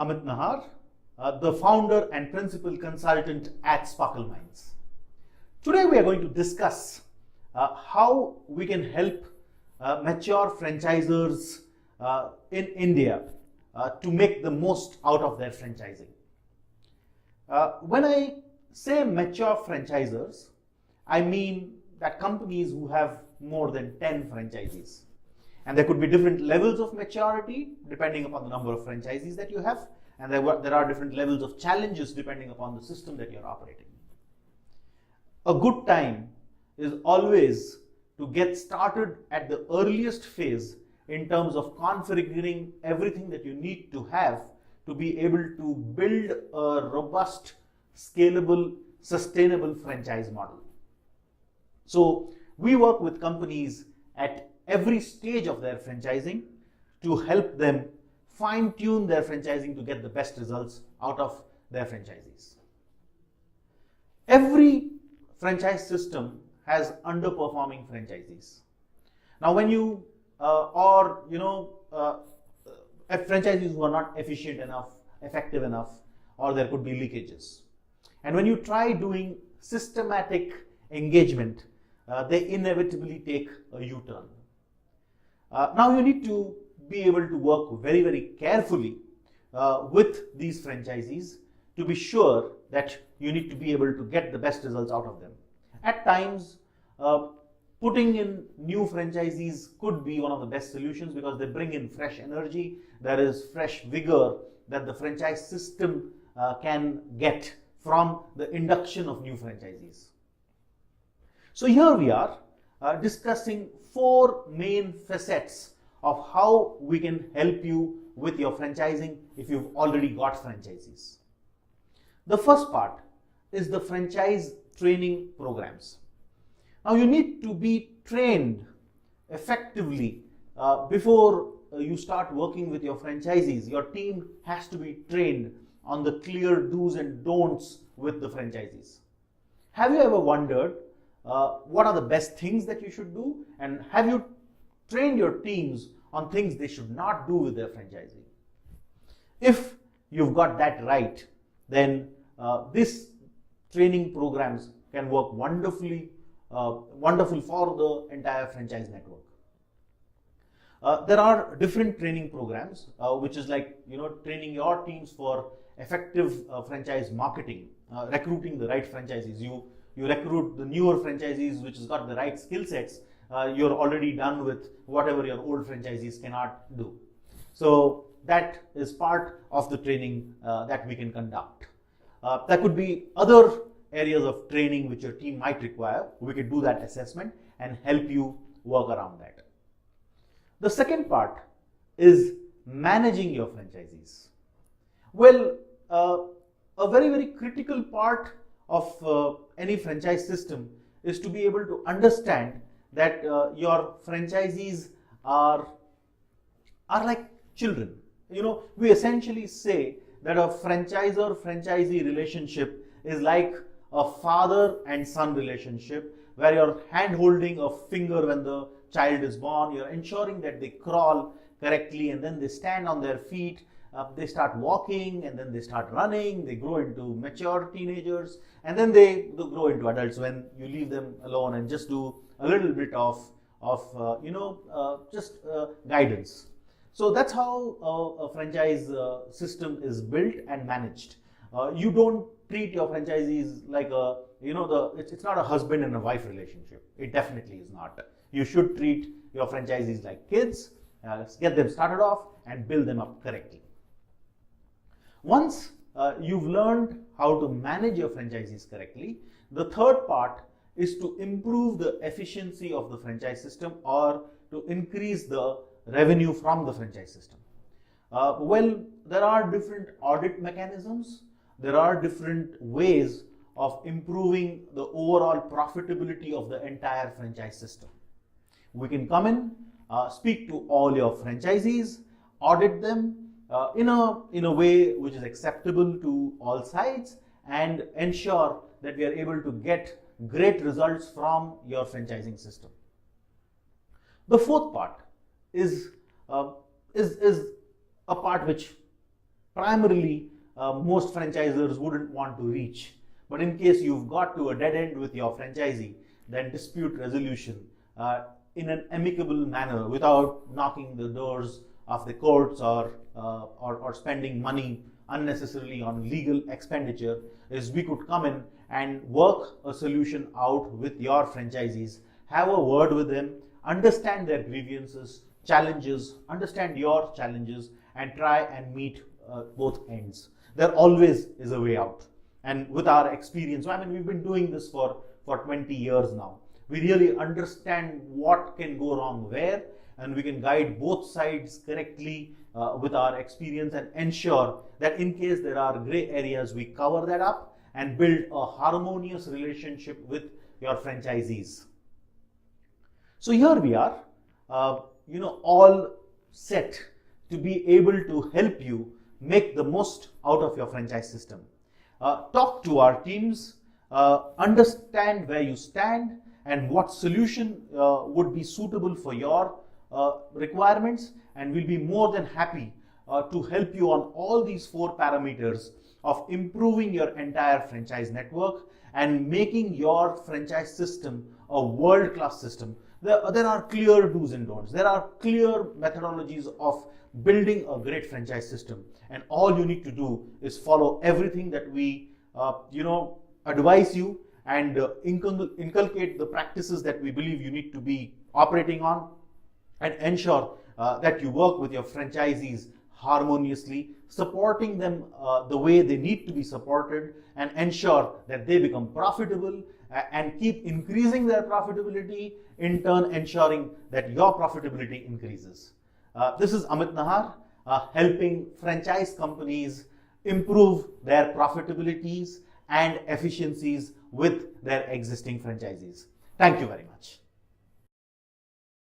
Amit Nahar, the founder and principal consultant at sparkleminds. Today we are going to discuss how we can help mature franchisors in India to make the most out of their franchising. When I say mature franchisors, I mean that companies who have more than 10 franchisees. And there could be different levels of maturity depending upon the number of franchisees that you have, and there are different levels of challenges depending upon the system that you're operating. A good time is always to get started at the earliest phase in terms of configuring everything that you need to have to be able to build a robust, scalable, sustainable franchise model. So we work with companies at every stage of their franchising to help them fine-tune their franchising to get the best results out of their franchisees. Every franchise system has underperforming franchisees. Now, when you franchisees who are not efficient enough, effective enough, or there could be leakages. And when you try doing systematic engagement, they inevitably take a U-turn. Now you need to be able to work very, very carefully with these franchisees to be sure that you need to be able to get the best results out of them. At times, putting in new franchisees could be one of the best solutions because they bring in fresh energy. There is fresh vigor that the franchise system can get from the induction of new franchisees. So here we are discussing 4 main facets of how we can help you with your franchising if you've already got franchisees. The first part is the franchise training programs. Now you need to be trained effectively before you start working with your franchisees. Your team has to be trained on the clear do's and don'ts with the franchisees. Have you ever wondered what are the best things that you should do, and have you trained your teams on things they should not do with their franchisee? If you've got that right, then these training programs can work wonderful for the entire franchise network. There are different training programs, which is like training your teams for effective franchise marketing, recruiting the right franchisees. You recruit the newer franchisees which has got the right skill sets. You're already done with whatever your old franchisees cannot do. So that is part of the training that we can conduct. There could be other areas of training which your team might require. We could do that assessment and help you work around that. The second part is managing your franchisees. Well, a very, very critical part of any franchise system is to be able to understand that your franchisees are like children. We essentially say that a franchisor-franchisee relationship is like a father and son relationship where you're hand-holding a finger when the child is born. You're ensuring that they crawl correctly and then they stand on their feet. They start walking and then they start running. They grow into mature teenagers and then they grow into adults when you leave them alone and just do a little bit of guidance. So that's how a franchise system is built and managed. You don't treat your franchisees like it's not a husband and a wife relationship. It definitely is not. You should treat your franchisees like kids, get them started off and build them up correctly. Once you've learned how to manage your franchisees correctly, the third part is to improve the efficiency of the franchise system or to increase the revenue from the franchise system. There are different audit mechanisms. There are different ways of improving the overall profitability of the entire franchise system. We can come in, speak to all your franchisees, audit them in a way which is acceptable to all sides and ensure that we are able to get great results from your franchising system. The fourth part is a part which primarily most franchisors wouldn't want to reach. But in case you've got to a dead end with your franchisee, then dispute resolution in an amicable manner without knocking the doors of the courts or spending money unnecessarily on legal expenditure is we could come in and work a solution out with your franchisees, have a word with them, understand their grievances, challenges, understand your challenges, and try and meet both ends. There always is a way out. And with our experience, I mean, we've been doing this for 20 years now. We really understand what can go wrong where, and we can guide both sides correctly with our experience and ensure that in case there are gray areas, we cover that up and build a harmonious relationship with your franchisees. So here we are, all set to be able to help you make the most out of your franchise system. Talk to our teams, understand where you stand and what solution would be suitable for your requirements, and we'll be more than happy to help you on all these 4 parameters of improving your entire franchise network and making your franchise system a world-class system. There are clear do's and don'ts. There are clear methodologies of building a great franchise system, and all you need to do is follow everything that we advise you and inculcate the practices that we believe you need to be operating on, and ensure that you work with your franchisees harmoniously, supporting them the way they need to be supported, and ensure that they become profitable and keep increasing their profitability, in turn ensuring that your profitability increases. This is Amit Nahar, helping franchise companies improve their profitabilities and efficiencies with their existing franchisees. Thank you very much.